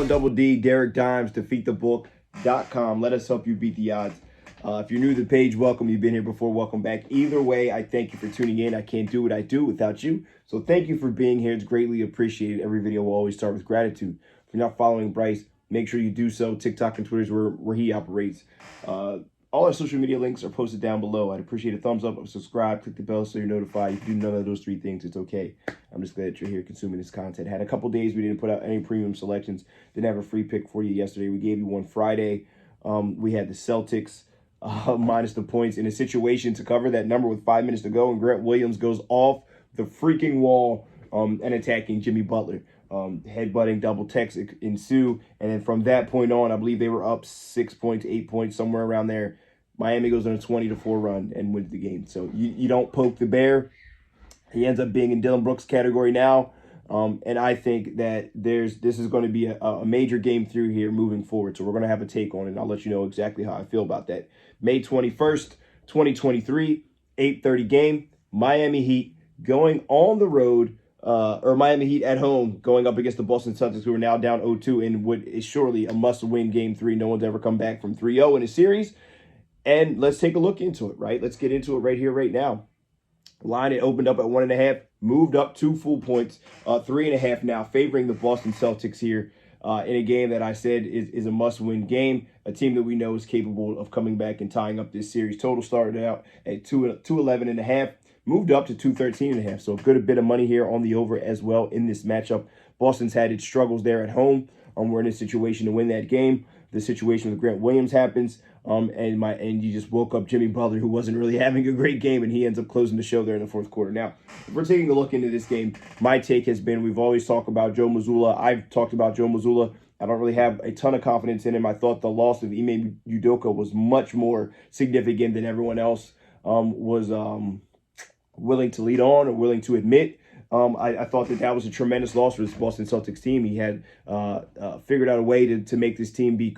Double D, Derek Dimes, defeatthebook.com. Let us help you beat the odds. If you're new to the page, welcome. You've been here before, welcome back. Either way, I thank you for tuning in. I can't do what I do without you. So thank you for being here. It's greatly appreciated. Every video will always start with gratitude. If you're not following Bryce, make sure you do so. TikTok and Twitter is where he operates. All our social media links are posted down below. I'd appreciate a thumbs up, subscribe, click the bell so you're notified. If you do none of those three things, it's okay. I'm just glad that you're here consuming this content. Had a couple days we didn't put out any premium selections. Didn't have a free pick for you yesterday. We gave you one Friday. We had the Celtics minus the points in a situation to cover that number with 5 minutes to go, and Grant Williams goes off the freaking wall and attacking Jimmy Butler. Headbutting, double techs ensue, and then from that point on, I believe they were up 6 points, 8 points, somewhere around there. Miami goes on a 20-4 run and wins the game. So you don't poke the bear. He ends up being in Dylan Brooks' category now, and I think that this is going to be a major game through here moving forward. So we're going to have a take on it, and I'll let you know exactly how I feel about that. May 21st, 2023, 8:30 game. Miami Heat going on the road. Or Miami Heat at home going up against the Boston Celtics, who are now down 0-2 in what is surely a must-win Game 3. No one's ever come back from 3-0 in a series. And let's take a look into it, right? Let's get into it right here, right now. Line, it opened up at 1.5, moved up 2 full points, 3.5 now, favoring the Boston Celtics here in a game that I said is a must-win game, a team that we know is capable of coming back and tying up this series. Total started out at 211.5. Moved up to 213.5, so a good bit of money here on the over as well in this matchup. Boston's had its struggles there at home. We're in a situation to win that game. The situation with Grant Williams happens, and you just woke up Jimmy Butler, who wasn't really having a great game, and he ends up closing the show there in the fourth quarter. Now, if we're taking a look into this game, my take has been we've always talked about Joe Mazzulla. I've talked about Joe Mazzulla. I don't really have a ton of confidence in him. I thought the loss of Ime Udoka was much more significant than everyone else was willing to lead on or willing to admit. I thought that was a tremendous loss for this Boston Celtics team. He had figured out a way to make this team be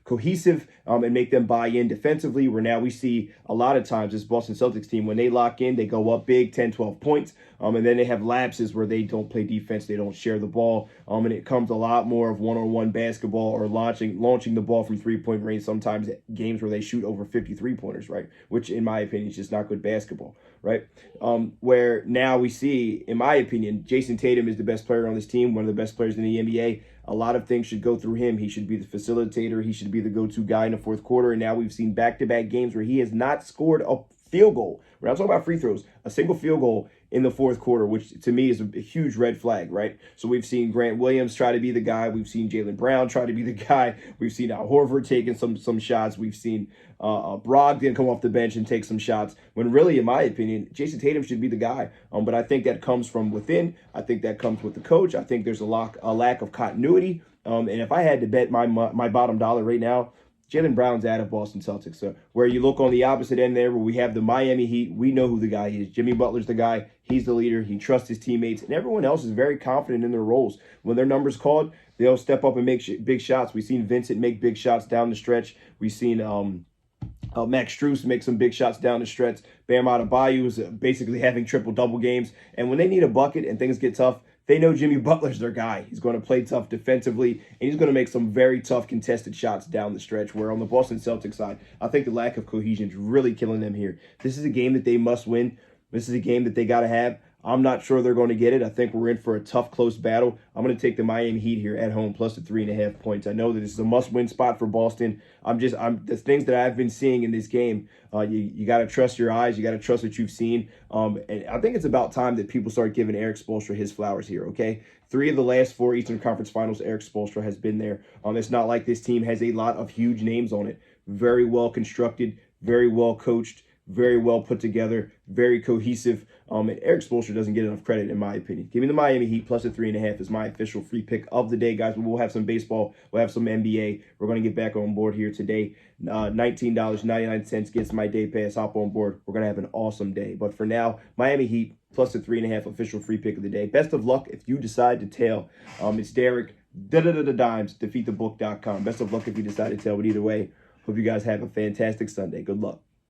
cohesive and make them buy in defensively, where now we see a lot of times this Boston Celtics team, when they lock in, they go up big, 10, 12 points, and then they have lapses where they don't play defense, they don't share the ball, and it comes a lot more of one-on-one basketball or launching the ball from three-point range, sometimes games where they shoot over 50 three-pointers, right, which in my opinion is just not good basketball, right, where now we see, in my opinion, Jason Tatum is the best player on this team, one of the best players in the NBA. A lot of things should go through him. He should be the facilitator. He should be the go-to guy in the fourth quarter. And now we've seen back-to-back games where he has not scored a field goal. We're not talking about free throws. A single field goal in the fourth quarter, which to me is a huge red flag, right? So we've seen Grant Williams try to be the guy. We've seen Jaylen Brown try to be the guy. We've seen Al Horford taking some shots. We've seen Brogdon come off the bench and take some shots, when really, in my opinion, Jason Tatum should be the guy. But I think that comes from within. I think that comes with the coach. I think there's a lack of continuity. And if I had to bet my bottom dollar right now, Jaylen Brown's out of Boston Celtics. So where you look on the opposite end there, where we have the Miami Heat, we know who the guy is. Jimmy Butler's the guy. He's the leader. He trusts his teammates. And everyone else is very confident in their roles. When their number's called, they'll step up and make big shots. We've seen Vincent make big shots down the stretch. We've seen Max Strus make some big shots down the stretch. Bam Adebayo is basically having triple-double games. And when they need a bucket and things get tough, they know Jimmy Butler's their guy. He's going to play tough defensively, and he's going to make some very tough contested shots down the stretch, where on the Boston Celtics side, I think the lack of cohesion is really killing them here. This is a game that they must win. This is a game that they got to have. I'm not sure they're going to get it. I think we're in for a tough, close battle. I'm going to take the Miami Heat here at home plus the 3.5 points. I know that this is a must-win spot for Boston. The things that I've been seeing in this game, you got to trust your eyes. You got to trust what you've seen. And I think it's about time that people start giving Erik Spoelstra his flowers here, okay? 3 of the last 4 Eastern Conference Finals, Erik Spoelstra has been there. It's not like this team has a lot of huge names on it. Very well constructed, very well coached, very well put together, very cohesive. And Erik Spoelstra doesn't get enough credit, in my opinion. Give me the Miami Heat plus the 3.5 is my official free pick of the day, guys. We'll have some baseball. We'll have some NBA. We're going to get back on board here today. $19.99 gets my day pass. Hop on board. We're going to have an awesome day. But for now, Miami Heat plus the 3.5 official free pick of the day. Best of luck if you decide to tail. It's Derek Dimes, defeatthebook.com. Best of luck if you decide to tail. But either way, hope you guys have a fantastic Sunday. Good luck.